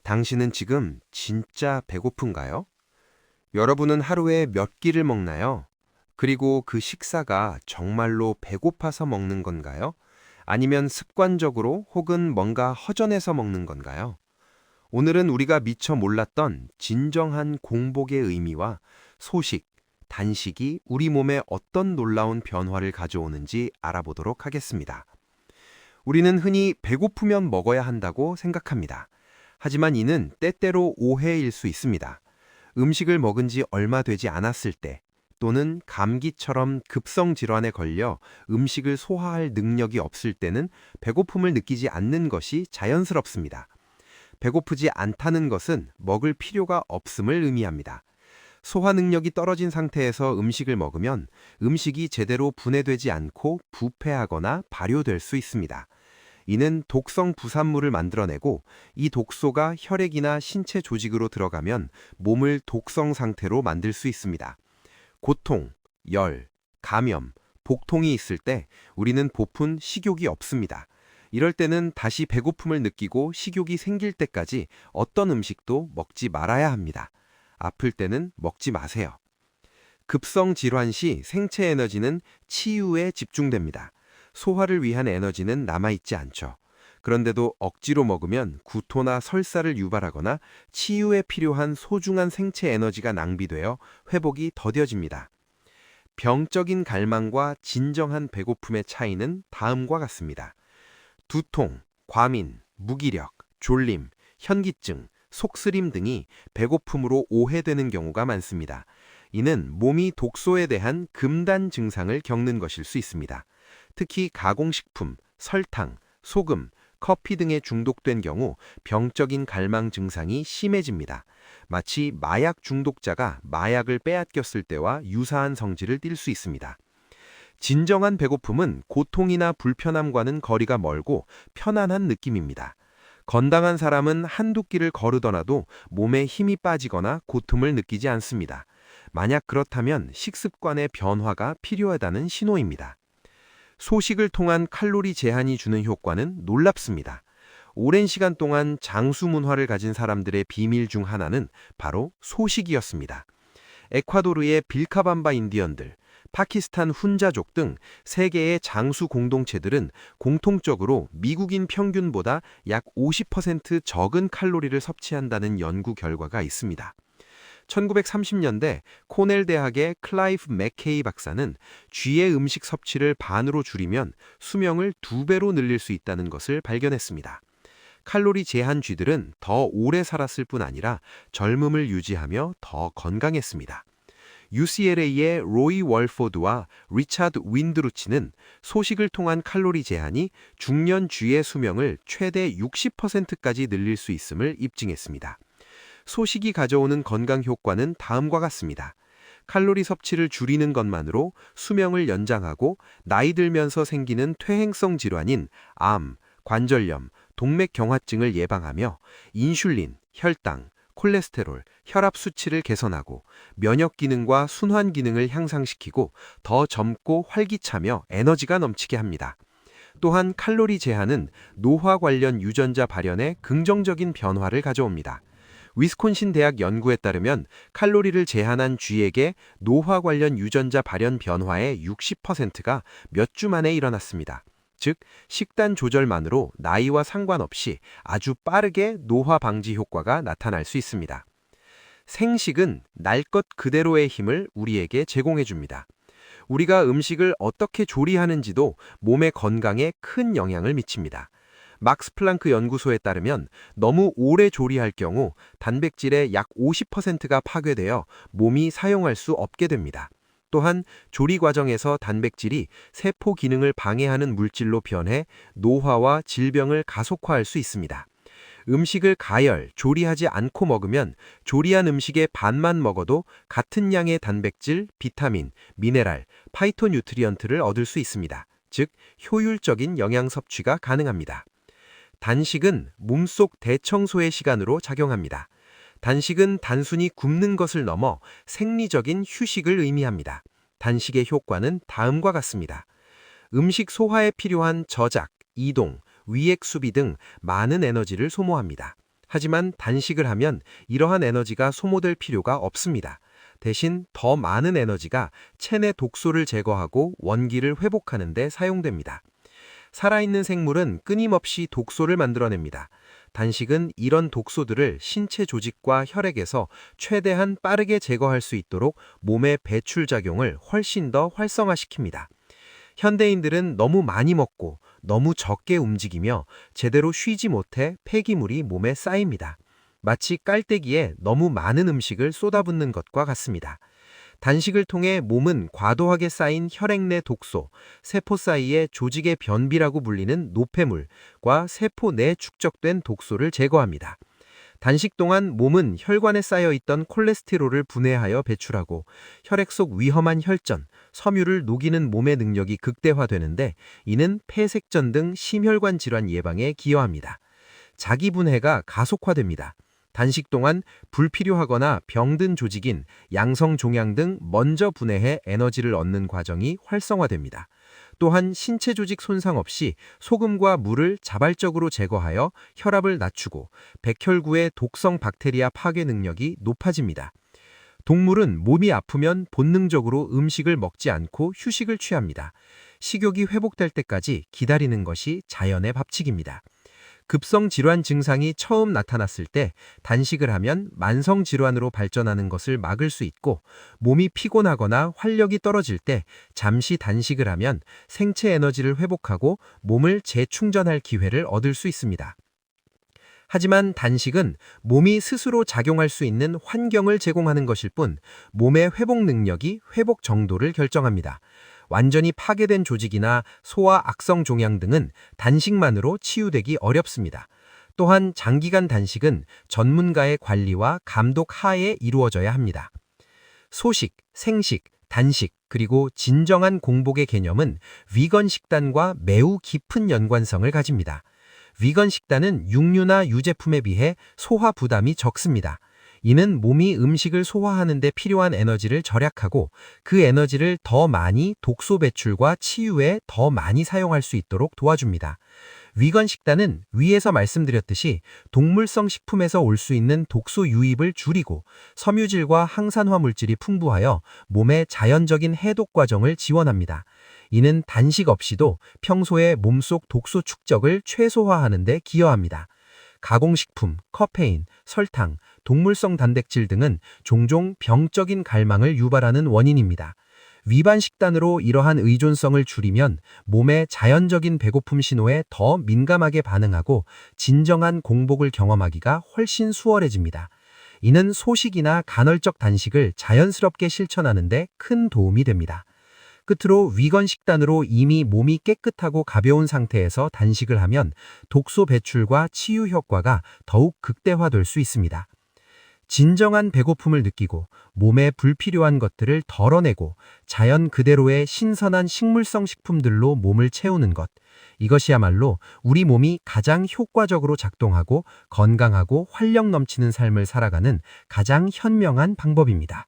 당신은 지금 진짜 배고픈가요? 여러분은 하루에 몇 끼를 먹나요? 그리고 그 식사가 정말로 배고파서 먹는 건가요? 아니면 습관적으로 혹은 뭔가 허전해서 먹는 건가요? 오늘은 우리가 미처 몰랐던 진정한 공복의 의미와 소식, 단식이 우리 몸에 어떤 놀라운 변화를 가져오는지 알아보도록 하겠습니다. 우리는 흔히 배고프면 먹어야 한다고 생각합니다. 하지만 이는 때때로 오해일 수 있습니다. 음식을 먹은 지 얼마 되지 않았을 때, 또는 감기처럼 급성 질환에 걸려 음식을 소화할 능력이 없을 때는 배고픔을 느끼지 않는 것이 자연스럽습니다. 배고프지 않다는 것은 먹을 필요가 없음을 의미합니다. 소화 능력이 떨어진 상태에서 음식을 먹으면 음식이 제대로 분해되지 않고 부패하거나 발효될 수 있습니다. 이는 독성 부산물을 만들어내고 이 독소가 혈액이나 신체 조직으로 들어가면 몸을 독성 상태로 만들 수 있습니다. 고통, 열, 감염, 복통이 있을 때 우리는 고픈 식욕이 없습니다. 이럴 때는 다시 배고픔을 느끼고 식욕이 생길 때까지 어떤 음식도 먹지 말아야 합니다. 아플 때는 먹지 마세요. 급성 질환 시 생체 에너지는 치유에 집중됩니다. 소화를 위한 에너지는 남아있지 않죠. 그런데도 억지로 먹으면 구토나 설사를 유발하거나 치유에 필요한 소중한 생체 에너지가 낭비되어 회복이 더뎌집니다. 병적인 갈망과 진정한 배고픔의 차이는 다음과 같습니다. 두통, 과민, 무기력, 졸림, 현기증, 속쓰림 등이 배고픔으로 오해되는 경우가 많습니다. 이는 몸이 독소에 대한 금단 증상을 겪는 것일 수 있습니다. 특히 가공식품, 설탕, 소금, 커피 등에 중독된 경우 병적인 갈망 증상이 심해집니다. 마치 마약 중독자가 마약을 빼앗겼을 때와 유사한 성질을 띨 수 있습니다. 진정한 배고픔은 고통이나 불편함과는 거리가 멀고 편안한 느낌입니다. 건강한 사람은 한두 끼를 거르더라도 몸에 힘이 빠지거나 고통을 느끼지 않습니다. 만약 그렇다면 식습관의 변화가 필요하다는 신호입니다. 소식을 통한 칼로리 제한이 주는 효과는 놀랍습니다. 오랜 시간 동안 장수 문화를 가진 사람들의 비밀 중 하나는 바로 소식이었습니다. 에콰도르의 빌카밤바 인디언들, 파키스탄 훈자족 등 세계의 장수 공동체들은 공통적으로 미국인 평균보다 약 50% 적은 칼로리를 섭취한다는 연구 결과가 있습니다. 1930년대 코넬 대학의 클라이브 맥케이 박사는 쥐의 음식 섭취를 반으로 줄이면 수명을 2배로 늘릴 수 있다는 것을 발견했습니다. 칼로리 제한 쥐들은 더 오래 살았을 뿐 아니라 젊음을 유지하며 더 건강했습니다. UCLA의 로이 월포드와 리차드 윈드루치는 소식을 통한 칼로리 제한이 중년 쥐의 수명을 최대 60%까지 늘릴 수 있음을 입증했습니다. 소식이 가져오는 건강 효과는 다음과 같습니다. 칼로리 섭취를 줄이는 것만으로 수명을 연장하고 나이 들면서 생기는 퇴행성 질환인 암, 관절염, 동맥경화증을 예방하며 인슐린, 혈당, 콜레스테롤, 혈압 수치를 개선하고 면역 기능과 순환 기능을 향상시키고 더 젊고 활기차며 에너지가 넘치게 합니다. 또한 칼로리 제한은 노화 관련 유전자 발현에 긍정적인 변화를 가져옵니다. 위스콘신 대학 연구에 따르면 칼로리를 제한한 쥐에게 노화 관련 유전자 발현 변화의 60%가 몇 주 만에 일어났습니다. 즉, 식단 조절만으로 나이와 상관없이 아주 빠르게 노화 방지 효과가 나타날 수 있습니다. 생식은 날 것 그대로의 힘을 우리에게 제공해 줍니다. 우리가 음식을 어떻게 조리하는지도 몸의 건강에 큰 영향을 미칩니다. 막스 플랑크 연구소에 따르면 너무 오래 조리할 경우 단백질의 약 50%가 파괴되어 몸이 사용할 수 없게 됩니다. 또한 조리 과정에서 단백질이 세포 기능을 방해하는 물질로 변해 노화와 질병을 가속화할 수 있습니다. 음식을 가열, 조리하지 않고 먹으면 조리한 음식의 반만 먹어도 같은 양의 단백질, 비타민, 미네랄, 파이토뉴트리언트를 얻을 수 있습니다. 즉, 효율적인 영양 섭취가 가능합니다. 단식은 몸속 대청소의 시간으로 작용합니다. 단식은 단순히 굶는 것을 넘어 생리적인 휴식을 의미합니다. 단식의 효과는 다음과 같습니다. 음식 소화에 필요한 저작, 이동, 위액 수비 등 많은 에너지를 소모합니다. 하지만 단식을 하면 이러한 에너지가 소모될 필요가 없습니다. 대신 더 많은 에너지가 체내 독소를 제거하고 원기를 회복하는 데 사용됩니다. 살아있는 생물은 끊임없이 독소를 만들어냅니다. 단식은 이런 독소들을 신체 조직과 혈액에서 최대한 빠르게 제거할 수 있도록 몸의 배출 작용을 훨씬 더 활성화시킵니다. 현대인들은 너무 많이 먹고 너무 적게 움직이며 제대로 쉬지 못해 폐기물이 몸에 쌓입니다. 마치 깔때기에 너무 많은 음식을 쏟아붓는 것과 같습니다. 단식을 통해 몸은 과도하게 쌓인 혈액 내 독소, 세포 사이의 조직의 변비라고 불리는 노폐물과 세포 내 축적된 독소를 제거합니다. 단식 동안 몸은 혈관에 쌓여 있던 콜레스테롤을 분해하여 배출하고 혈액 속 위험한 혈전, 섬유를 녹이는 몸의 능력이 극대화되는데 이는 폐색전 등 심혈관 질환 예방에 기여합니다. 자기 분해가 가속화됩니다. 단식 동안 불필요하거나 병든 조직인 양성 종양 등 먼저 분해해 에너지를 얻는 과정이 활성화됩니다. 또한 신체 조직 손상 없이 소금과 물을 자발적으로 제거하여 혈압을 낮추고 백혈구의 독성 박테리아 파괴 능력이 높아집니다. 동물은 몸이 아프면 본능적으로 음식을 먹지 않고 휴식을 취합니다. 식욕이 회복될 때까지 기다리는 것이 자연의 법칙입니다. 급성 질환 증상이 처음 나타났을 때 단식을 하면 만성 질환으로 발전하는 것을 막을 수 있고, 몸이 피곤하거나 활력이 떨어질 때 잠시 단식을 하면 생체 에너지를 회복하고 몸을 재충전할 기회를 얻을 수 있습니다. 하지만 단식은 몸이 스스로 작용할 수 있는 환경을 제공하는 것일 뿐, 몸의 회복 능력이 회복 정도를 결정합니다. 완전히 파괴된 조직이나 소화 악성 종양 등은 단식만으로 치유되기 어렵습니다. 또한 장기간 단식은 전문가의 관리와 감독 하에 이루어져야 합니다. 소식, 생식, 단식, 그리고 진정한 공복의 개념은 위건 식단과 매우 깊은 연관성을 가집니다. 위건 식단은 육류나 유제품에 비해 소화 부담이 적습니다. 이는 몸이 음식을 소화하는 데 필요한 에너지를 절약하고 그 에너지를 더 많이 독소 배출과 치유에 더 많이 사용할 수 있도록 도와줍니다. 위건 식단은 위에서 말씀드렸듯이 동물성 식품에서 올 수 있는 독소 유입을 줄이고 섬유질과 항산화 물질이 풍부하여 몸의 자연적인 해독 과정을 지원합니다. 이는 단식 없이도 평소에 몸속 독소 축적을 최소화하는 데 기여합니다. 가공식품, 카페인, 설탕, 동물성 단백질 등은 종종 병적인 갈망을 유발하는 원인입니다. 위반 식단으로 이러한 의존성을 줄이면 몸의 자연적인 배고픔 신호에 더 민감하게 반응하고 진정한 공복을 경험하기가 훨씬 수월해집니다. 이는 소식이나 간헐적 단식을 자연스럽게 실천하는 데 큰 도움이 됩니다. 끝으로 위건 식단으로 이미 몸이 깨끗하고 가벼운 상태에서 단식을 하면 독소 배출과 치유 효과가 더욱 극대화될 수 있습니다. 진정한 배고픔을 느끼고 몸에 불필요한 것들을 덜어내고 자연 그대로의 신선한 식물성 식품들로 몸을 채우는 것, 이것이야말로 우리 몸이 가장 효과적으로 작동하고 건강하고 활력 넘치는 삶을 살아가는 가장 현명한 방법입니다.